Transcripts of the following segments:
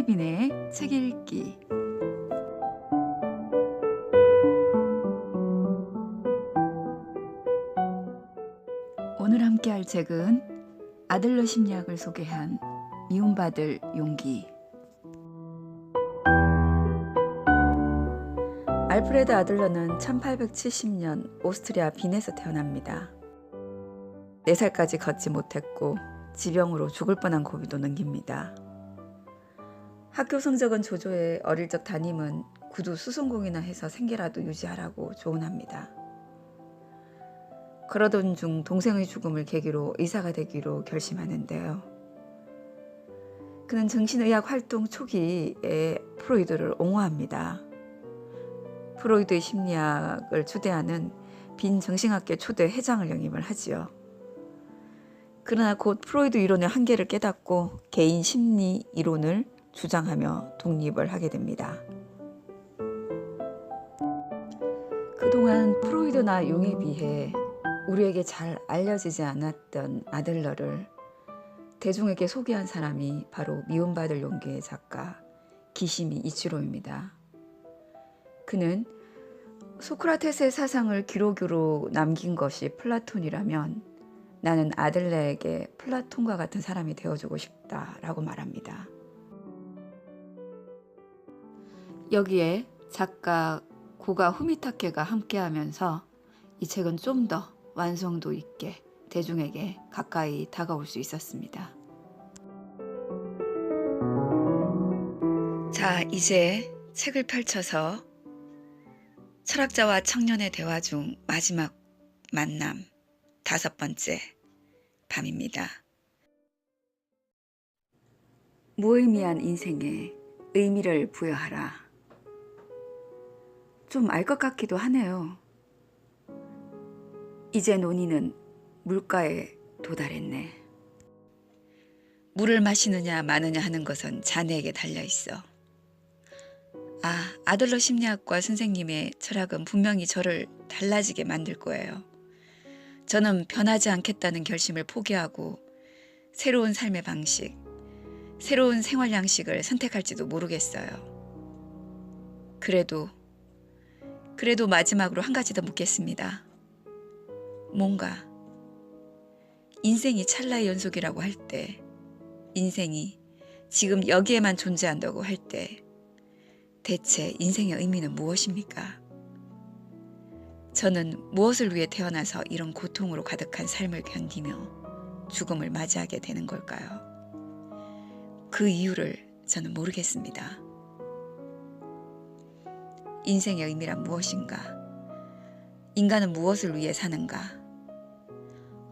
윤혜빈의 책 읽기. 오늘 함께 할 책은 아들러 심리학을 소개한 미움받을 용기. 알프레드 아들러는 1870년 오스트리아 빈에서 태어납니다. 4살까지 걷지 못했고 지병으로 죽을 뻔한 고비도 넘깁니다. 학교 성적은 조조해 어릴 적 담임은 구두 수성공이나 해서 생계라도 유지하라고 조언합니다. 그러던 중 동생의 죽음을 계기로 의사가 되기로 결심하는데요. 그는 정신의학 활동 초기에 프로이드를 옹호합니다. 프로이드의 심리학을 추대하는 빈 정신학계 초대 회장을 영입을 하지요. 그러나 곧 프로이드 이론의 한계를 깨닫고 개인 심리 이론을 주장하며 독립을 하게 됩니다. 그동안 프로이드나 융에 비해 우리에게 잘 알려지지 않았던 아들러를 대중에게 소개한 사람이 바로 미움받을 용기의 작가 기시미 이치로입니다. 그는 소크라테스의 사상을 기록으로 남긴 것이 플라톤이라면 나는 아들러에게 플라톤과 같은 사람이 되어주고 싶다라고 말합니다. 여기에 작가 고가 후미타케가 함께하면서 이 책은 좀 더 완성도 있게 대중에게 가까이 다가올 수 있었습니다. 자, 이제 책을 펼쳐서 철학자와 청년의 대화 중 마지막 만남 5번째 밤입니다. 무의미한 인생에 의미를 부여하라. 좀 알 것 같기도 하네요. 이제 논의는 물가에 도달했네. 물을 마시느냐 마느냐 하는 것은 자네에게 달려있어. 아들러 심리학과 선생님의 철학은 분명히 저를 달라지게 만들 거예요. 저는 변하지 않겠다는 결심을 포기하고 새로운 삶의 방식, 새로운 생활 양식을 선택할지도 모르겠어요. 그래도 마지막으로 한 가지 더 묻겠습니다. 뭔가 인생이 찰나의 연속이라고 할 때, 인생이 지금 여기에만 존재한다고 할 때 대체 인생의 의미는 무엇입니까? 저는 무엇을 위해 태어나서 이런 고통으로 가득한 삶을 견디며 죽음을 맞이하게 되는 걸까요? 그 이유를 저는 모르겠습니다. 인생의 의미란 무엇인가? 인간은 무엇을 위해 사는가?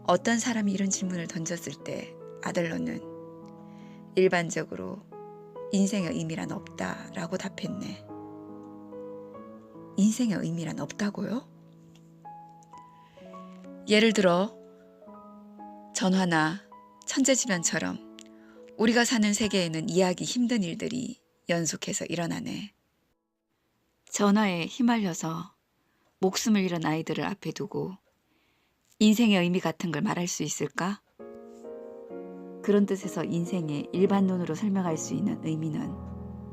어떤 사람이 이런 질문을 던졌을 때 아들러는 일반적으로 인생의 의미란 없다라고 답했네. 인생의 의미란 없다고요? 예를 들어 전화나 천재지변처럼 우리가 사는 세계에는 이해하기 힘든 일들이 연속해서 일어나네. 전화에 휘말려서 목숨을 잃은 아이들을 앞에 두고 인생의 의미 같은 걸 말할 수 있을까? 그런 뜻에서 인생의 일반론으로 설명할 수 있는 의미는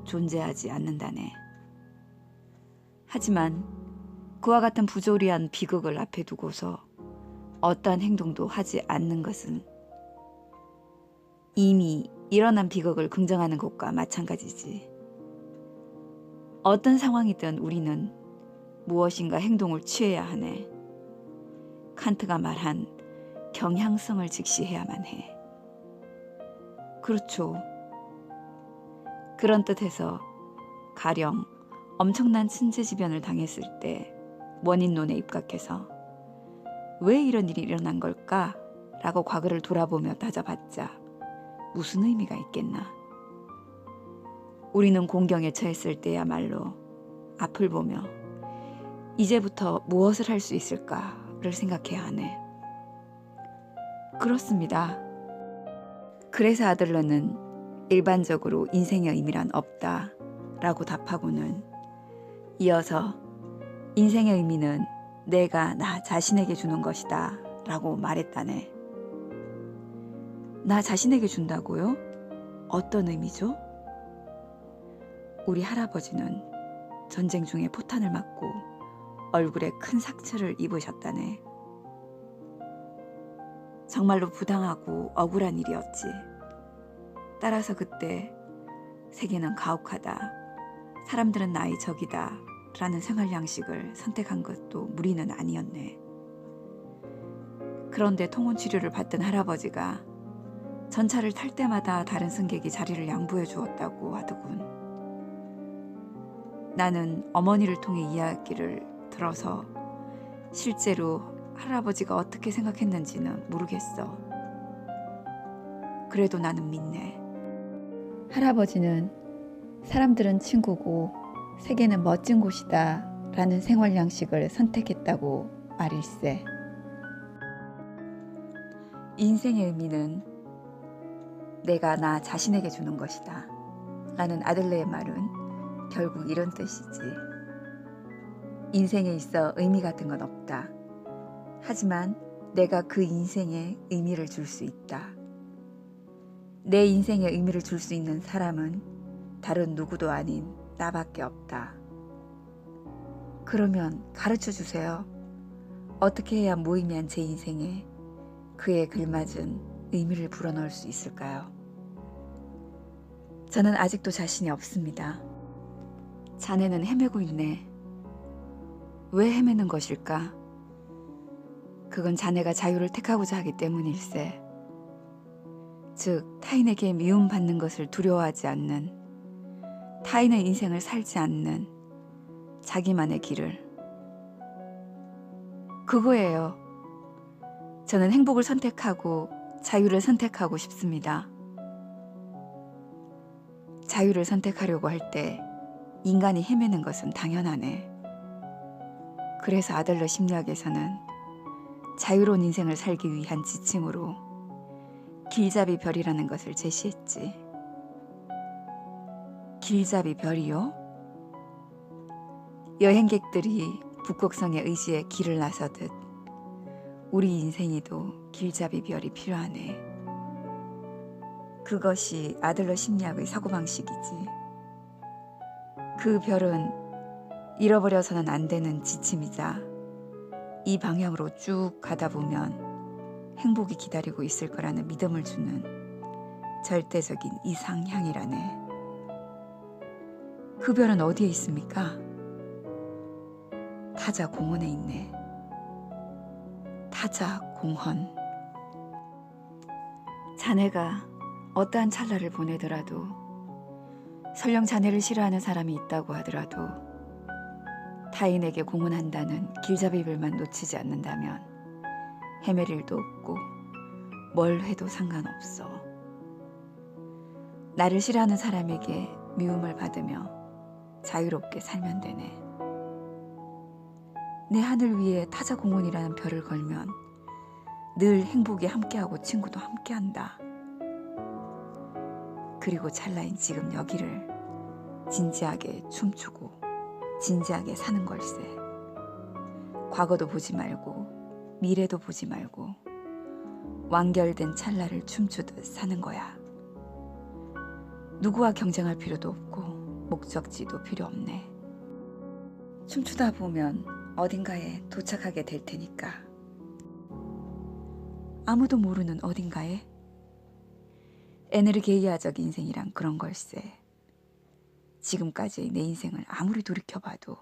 존재하지 않는다네. 하지만 그와 같은 부조리한 비극을 앞에 두고서 어떠한 행동도 하지 않는 것은 이미 일어난 비극을 긍정하는 것과 마찬가지지. 어떤 상황이든 우리는 무엇인가 행동을 취해야 하네. 칸트가 말한 경향성을 직시해야만 해. 그렇죠. 그런 뜻에서 가령 엄청난 천재지변을 당했을 때 원인론에 입각해서 왜 이런 일이 일어난 걸까? 라고 과거를 돌아보며 따져봤자 무슨 의미가 있겠나? 우리는 공경에 처했을 때야말로 앞을 보며 이제부터 무엇을 할 수 있을까를 생각해야 하네. 그렇습니다. 그래서 아들러는 일반적으로 인생의 의미란 없다 라고 답하고는 이어서 인생의 의미는 내가 나 자신에게 주는 것이다 라고 말했다네. 나 자신에게 준다고요? 어떤 의미죠? 우리 할아버지는 전쟁 중에 포탄을 맞고 얼굴에 큰 상처를 입으셨다네. 정말로 부당하고 억울한 일이었지. 따라서 그때 세계는 가혹하다, 사람들은 나의 적이다 라는 생활 양식을 선택한 것도 무리는 아니었네. 그런데 통원 치료를 받던 할아버지가 전차를 탈 때마다 다른 승객이 자리를 양보해 주었다고 하더군. 나는 어머니를 통해 이야기를 들어서 실제로 할아버지가 어떻게 생각했는지는 모르겠어. 그래도 나는 믿네. 할아버지는 사람들은 친구고 세계는 멋진 곳이다 라는 생활 양식을 선택했다고 말일세. 인생의 의미는 내가 나 자신에게 주는 것이다 라는 아들레의 말은 결국 이런 뜻이지. 인생에 있어 의미 같은 건 없다. 하지만 내가 그 인생에 의미를 줄 수 있다. 내 인생에 의미를 줄 수 있는 사람은 다른 누구도 아닌 나밖에 없다. 그러면 가르쳐 주세요. 어떻게 해야 무의미한 제 인생에 그에 걸맞은 의미를 불어넣을 수 있을까요? 저는 아직도 자신이 없습니다. 자네는 헤매고 있네. 왜 헤매는 것일까? 그건 자네가 자유를 택하고자 하기 때문일세. 즉, 타인에게 미움받는 것을 두려워하지 않는, 타인의 인생을 살지 않는 자기만의 길을. 그거예요. 저는 행복을 선택하고 자유를 선택하고 싶습니다. 자유를 선택하려고 할 때 인간이 헤매는 것은 당연하네. 그래서 아들러 심리학에서는 자유로운 인생을 살기 위한 지침으로 길잡이 별이라는 것을 제시했지. 길잡이 별이요? 여행객들이 북극성의 의지에 길을 나서듯 우리 인생에도 길잡이 별이 필요하네. 그것이 아들러 심리학의 사고방식이지. 그 별은 잃어버려서는 안 되는 지침이자 이 방향으로 쭉 가다 보면 행복이 기다리고 있을 거라는 믿음을 주는 절대적인 이상향이라네. 그 별은 어디에 있습니까? 타자 공원에 있네. 타자 공원. 자네가 어떠한 찰나를 보내더라도, 설령 자네를 싫어하는 사람이 있다고 하더라도 타인에게 공헌한다는 길잡이별만 놓치지 않는다면 헤맬 일도 없고 뭘 해도 상관없어. 나를 싫어하는 사람에게 미움을 받으며 자유롭게 살면 되네. 내 하늘 위에 타자 공원이라는 별을 걸면 늘 행복이 함께하고 친구도 함께한다. 그리고 찰나인 지금 여기를 진지하게 춤추고 진지하게 사는 걸세. 과거도 보지 말고 미래도 보지 말고 완결된 찰나를 춤추듯 사는 거야. 누구와 경쟁할 필요도 없고 목적지도 필요 없네. 춤추다 보면 어딘가에 도착하게 될 테니까. 아무도 모르는 어딘가에. 에네르게이아적 인생이란 그런 걸세. 지금까지의 내 인생을 아무리 돌이켜봐도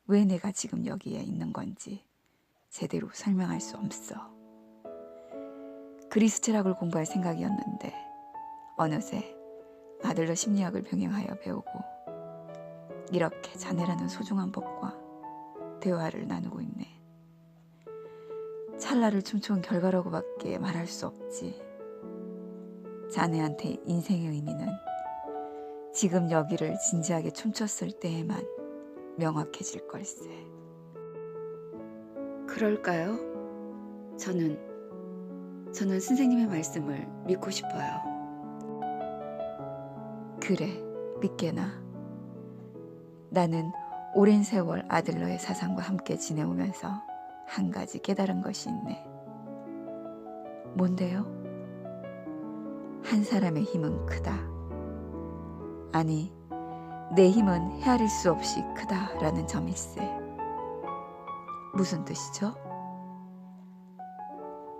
왜 내가 지금 여기에 있는 건지 제대로 설명할 수 없어. 그리스 철학을 공부할 생각이었는데 어느새 아들러 심리학을 병행하여 배우고 이렇게 자네라는 소중한 법과 대화를 나누고 있네. 찰나를 춤춘 결과라고밖에 말할 수 없지. 자네한테 인생의 의미는 지금 여기를 진지하게 춤췄을 때에만 명확해질 걸세. 그럴까요? 저는 선생님의 말씀을 믿고 싶어요. 그래, 믿게나. 나는 오랜 세월 아들러의 사상과 함께 지내오면서 한 가지 깨달은 것이 있네. 뭔데요? 한 사람의 힘은 크다. 아니, 내 힘은 헤아릴 수 없이 크다라는 점일세. 무슨 뜻이죠?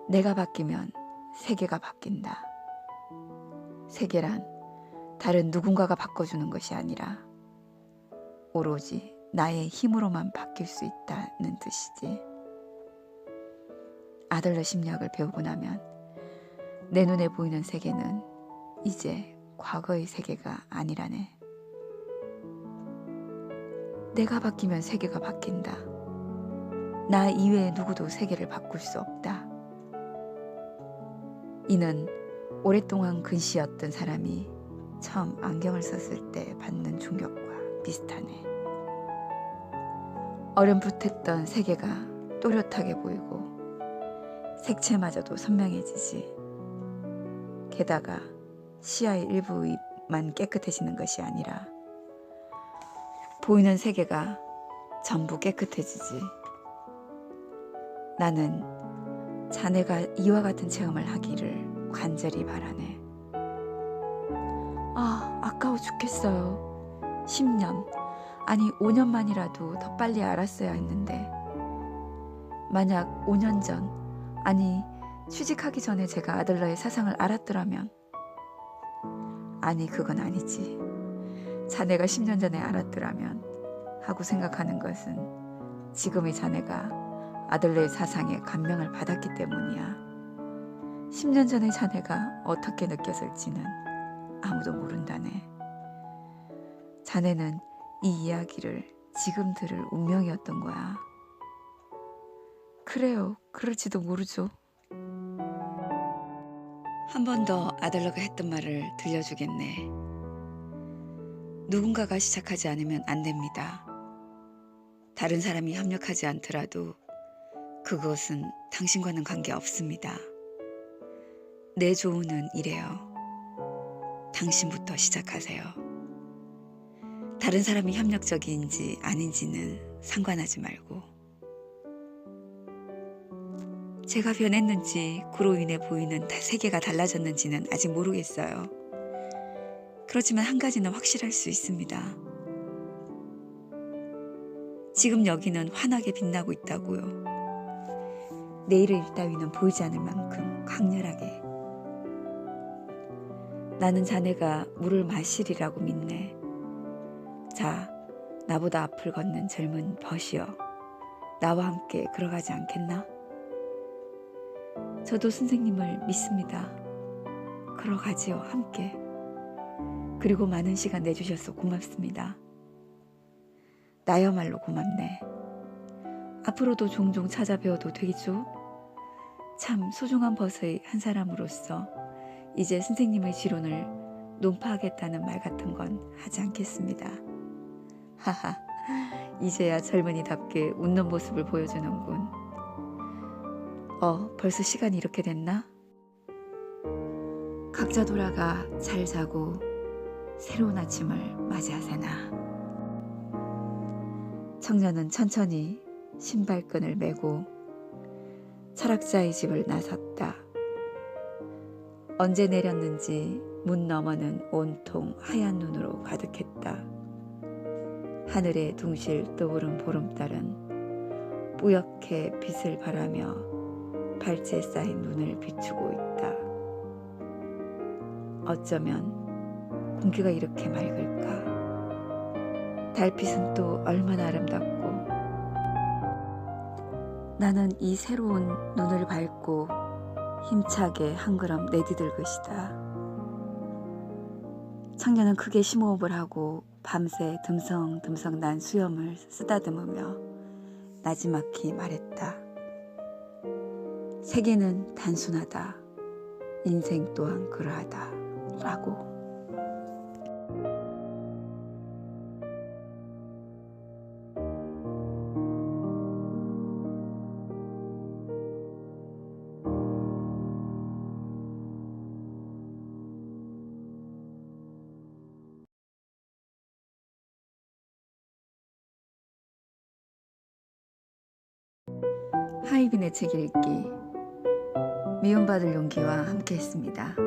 내가 바뀌면 세계가 바뀐다. 세계란 다른 누군가가 바꿔주는 것이 아니라 오로지 나의 힘으로만 바뀔 수 있다는 뜻이지. 아들러 심리학을 배우고 나면 내 눈에 보이는 세계는 이제 과거의 세계가 아니라네. 내가 바뀌면 세계가 바뀐다. 나 이외에 누구도 세계를 바꿀 수 없다. 이는 오랫동안 근시였던 사람이 처음 안경을 썼을 때 받는 충격과 비슷하네. 어렴풋했던 세계가 또렷하게 보이고 색채마저도 선명해지지. 게다가 시야의 일부만 깨끗해지는 것이 아니라 보이는 세계가 전부 깨끗해지지. 나는 자네가 이와 같은 체험을 하기를 간절히 바라네. 아까워 죽겠어요. 10년, 아니 5년만이라도 더 빨리 알았어야 했는데, 만약 5년 전, 아니 취직하기 전에 제가 아들러의 사상을 알았더라면, 아니 그건 아니지. 자네가 10년 전에 알았더라면 하고 생각하는 것은 지금의 자네가 아들러의 사상에 감명을 받았기 때문이야. 10년 전의 자네가 어떻게 느꼈을지는 아무도 모른다네. 자네는 이 이야기를 지금 들을 운명이었던 거야. 그래요. 그럴지도 모르죠. 한 번 더 아들러가 했던 말을 들려주겠네. 누군가가 시작하지 않으면 안 됩니다. 다른 사람이 협력하지 않더라도 그것은 당신과는 관계없습니다. 내 조언은 이래요. 당신부터 시작하세요. 다른 사람이 협력적인지 아닌지는 상관하지 말고. 제가 변했는지 그로 인해 보이는 세계가 달라졌는지는 아직 모르겠어요. 그렇지만 한 가지는 확실할 수 있습니다. 지금 여기는 환하게 빛나고 있다고요. 내일의 일 따위는 보이지 않을 만큼 강렬하게. 나는 자네가 물을 마시리라고 믿네. 자, 나보다 앞을 걷는 젊은 벗이여, 나와 함께 걸어가지 않겠나? 저도 선생님을 믿습니다. 걸어가지요, 함께. 그리고 많은 시간 내주셔서 고맙습니다. 나야말로 고맙네. 앞으로도 종종 찾아뵈어도 되겠죠? 참 소중한 벗의 한 사람으로서 이제 선생님의 지론을 논파하겠다는 말 같은 건 하지 않겠습니다. 하하, 이제야 젊은이답게 웃는 모습을 보여주는군. 벌써 시간이 이렇게 됐나? 각자 돌아가 잘 자고 새로운 아침을 맞이하세나. 청년은 천천히 신발끈을 메고 철학자의 집을 나섰다. 언제 내렸는지 문 너머는 온통 하얀 눈으로 가득했다. 하늘에 둥실 떠오른 보름달은 뿌옇게 빛을 발하며 발치에 쌓인 눈을 비추고 있다. 어쩌면 공기가 이렇게 맑을까? 달빛은 또 얼마나 아름답고, 나는 이 새로운 눈을 밟고 힘차게 한 걸음 내디딜 것이다. 청년은 크게 심호흡을 하고 밤새 듬성듬성 난 수염을 쓰다듬으며 나지막히 말했다. 세계는 단순하다. 인생 또한 그러하다. 라고. 하이빈의 책 읽기, 미움받을 용기와 함께했습니다.